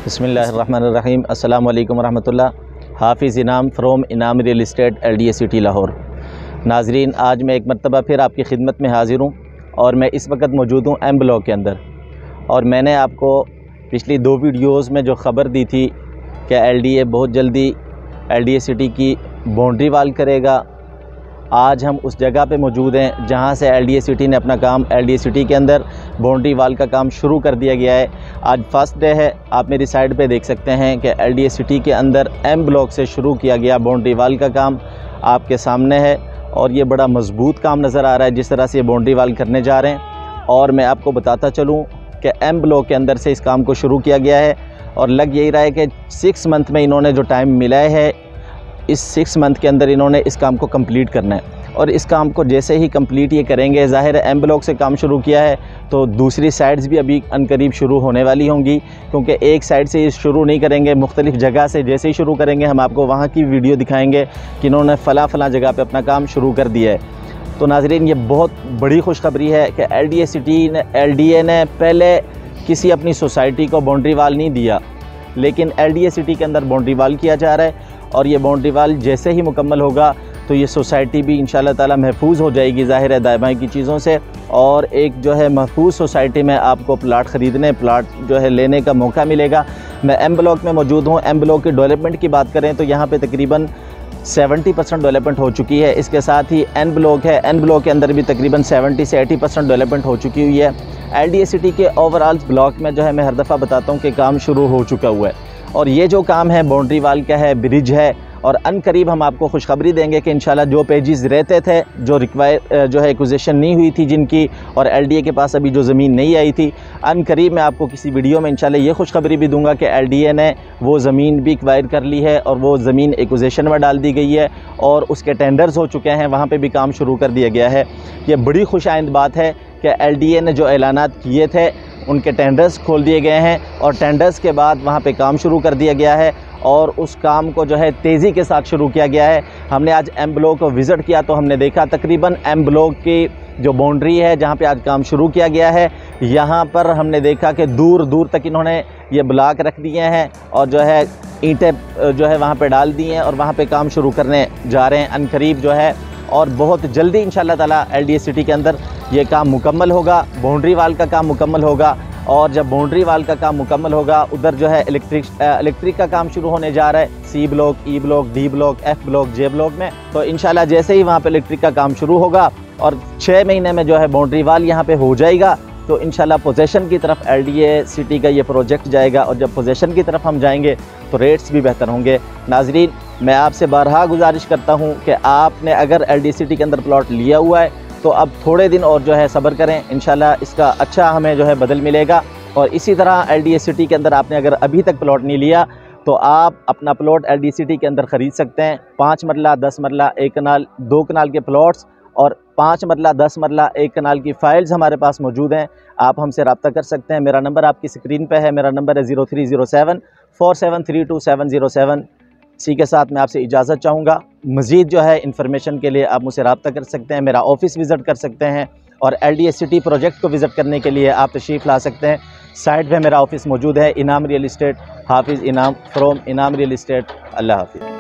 बिस्मिल्लाहिर्रहमानिर्रहीम। अस्सलामु अलैकुम रहमतुल्लाह। हाफिज़ इनाम फ्रॉम इनाम real estate LDA city Lahore. नाजरीन, आज मैं एक मरतबा फिर आपकी खिदमत में हाज़िर हूँ और मैं इस वक्त मौजूद हूँ M ब्लॉक के अंदर। और मैंने आपको पिछली 2 वीडियोज़ में जो ख़बर दी थी कि LDA बहुत जल्दी LDA सिटी की बाउंड्री वाल करेगा, आज हम उस जगह पे मौजूद हैं जहां से LDA सिटी ने अपना काम LDA सिटी के अंदर बाउंड्री वाल का काम शुरू कर दिया गया है। आज फर्स्ट डे है। आप मेरी साइड पे देख सकते हैं कि LDA सिटी के अंदर M ब्लॉक से शुरू किया गया बाउंड्री वाल का काम आपके सामने है और ये बड़ा मजबूत काम नज़र आ रहा है जिस तरह से ये बाउंड्री वाल करने जा रहे हैं। और मैं आपको बताता चलूँ कि M ब्लॉक के अंदर से इस काम को शुरू किया गया है और लग यही रहा है कि 6 मंथ में इन्होंने जो टाइम मिला है, इस 6 मंथ के अंदर इन्होंने इस काम को कंप्लीट करना है। और इस काम को जैसे ही कंप्लीट ये करेंगे, ज़ाहिर है M ब्लॉक से काम शुरू किया है तो दूसरी साइड्स भी अभी अनकरीब शुरू होने वाली होंगी, क्योंकि एक साइड से ये शुरू नहीं करेंगे, मुख्तलिफ़ जगह से जैसे ही शुरू करेंगे हम आपको वहाँ की वीडियो दिखाएँगे कि इन्होंने फ़ला जगह पर अपना काम शुरू कर दिया है। तो नाज़रीन, ये बहुत बड़ी खुशखबरी है कि LDA ने पहले किसी अपनी सोसाइटी को बाउंड्री वाल नहीं दिया, लेकिन LDA सिटी के अंदर बाउंड्री वाल किया जा रहा है। और ये बाउंड्री वाल जैसे ही मुकम्मल होगा तो ये सोसाइटी भी इंशाल्लाह ताला महफूज हो जाएगी, ज़ाहिर है दाएं-बाएं की चीज़ों से। और एक जो है महफूज सोसाइटी में आपको प्लाट जो है लेने का मौका मिलेगा। मैं M ब्लॉक में मौजूद हूँ। M ब्लॉक की डेवलपमेंट की बात करें तो यहाँ पे तकरीबन 70% डेवलपमेंट हो चुकी है। इसके साथ ही N ब्लॉक है, N ब्लॉक के अंदर भी तकरीबन 70 से 80% डेवलपमेंट हो चुकी हुई है। LDA सिटी के ओवरऑल ब्लॉक में जो है मैं हर दफ़ा बताता हूँ कि काम शुरू हो चुका हुआ है। और ये जो काम है बाउंड्री वाल का है, ब्रिज है, और अनकरीब हम आपको खुशखबरी देंगे कि इंशाल्लाह जो पेजेस रहते थे, जो जो है एक्विजिशन नहीं हुई थी जिनकी, और LDA के पास अभी जो ज़मीन नहीं आई थी, अनकरीब मैं आपको किसी वीडियो में इंशाल्लाह ये खुशखबरी भी दूंगा कि LDA ने वो ज़मीन भी एक्वायर कर ली है और वो ज़मीन एक्विजिशन में डाल दी गई है और उसके टेंडर्स हो चुके हैं, वहाँ पर भी काम शुरू कर दिया गया है। ये बड़ी खुशाइंद बात है कि LDA ने जो ऐलानात किए थे उनके टेंडर्स खोल दिए गए हैं और टेंडर्स के बाद वहाँ पे काम शुरू कर दिया गया है और उस काम को जो है तेज़ी के साथ शुरू किया गया है। हमने आज M ब्लॉक को विज़िट किया तो हमने देखा तकरीबन M ब्लॉक की जो बाउंड्री है जहाँ पे आज काम शुरू किया गया है, यहाँ पर हमने देखा कि दूर दूर तक इन्होंने ये ब्लॉक रख दिए हैं और जो है ईंटें जो है वहाँ पे डाल दी हैं और वहाँ पे काम शुरू करने जा रहे हैं अनकरीब जो है। और बहुत जल्दी इंशाल्लाह ताला LDA सिटी के अंदर ये काम मुकम्मल होगा, बाउंड्री वाल का काम मुकम्मल होगा। और जब बाउंड्री वाल का काम मुकम्मल होगा, उधर जो है इलेक्ट्रिक का काम शुरू होने जा रहा है C block, E block, D block, F block, J block में। तो इंशाल्लाह जैसे ही वहाँ पे इलेक्ट्रिक का काम शुरू होगा और 6 महीने में जो है बाउंड्री वाल यहाँ पे हो जाएगा तो इंशाल्लाह पोजेशन की तरफ LDA सिटी का ये प्रोजेक्ट जाएगा। और जब पोजेशन की तरफ हम जाएंगे तो रेट्स भी बेहतर होंगे। नाजरीन, मैं आपसे बारहा गुजारिश करता हूँ कि आपने अगर LDA सिटी के अंदर प्लॉट लिया हुआ है तो अब थोड़े दिन और जो है सब्र करें, इंशाल्लाह इसका अच्छा हमें जो है बदल मिलेगा। और इसी तरह LDA सिटी के अंदर आपने अगर अभी तक प्लॉट नहीं लिया तो आप अपना प्लॉट LDA सिटी के अंदर ख़रीद सकते हैं। 5 मरला, 10 मरला, 1 कनाल, 2 कनाल के प्लॉट्स और 5 मरला, 10 मरला, 1 कनाल की फ़ाइल्स हमारे पास मौजूद हैं। आप हमसे रब्ता कर सकते हैं। मेरा नंबर आपकी स्क्रीन पे है। मेरा नंबर है 0307 4732 इसी के साथ मैं आपसे इजाज़त चाहूँगा। मज़ीद जो है इन्फॉर्मेशन के लिए आप मुझसे रब्ता कर सकते हैं, मेरा ऑफ़िस विज़िट कर सकते हैं और LDA सिटी प्रोजेक्ट को विज़िट करने के लिए आप तशरीफ़ ला सकते हैं। साइड पे मेरा ऑफ़िस मौजूद है, इनाम रियल इस्टेट, हाफिज़ इनाम फ्रॉम इनाम रियल इस्टेट। अल्लाह हाफिज़।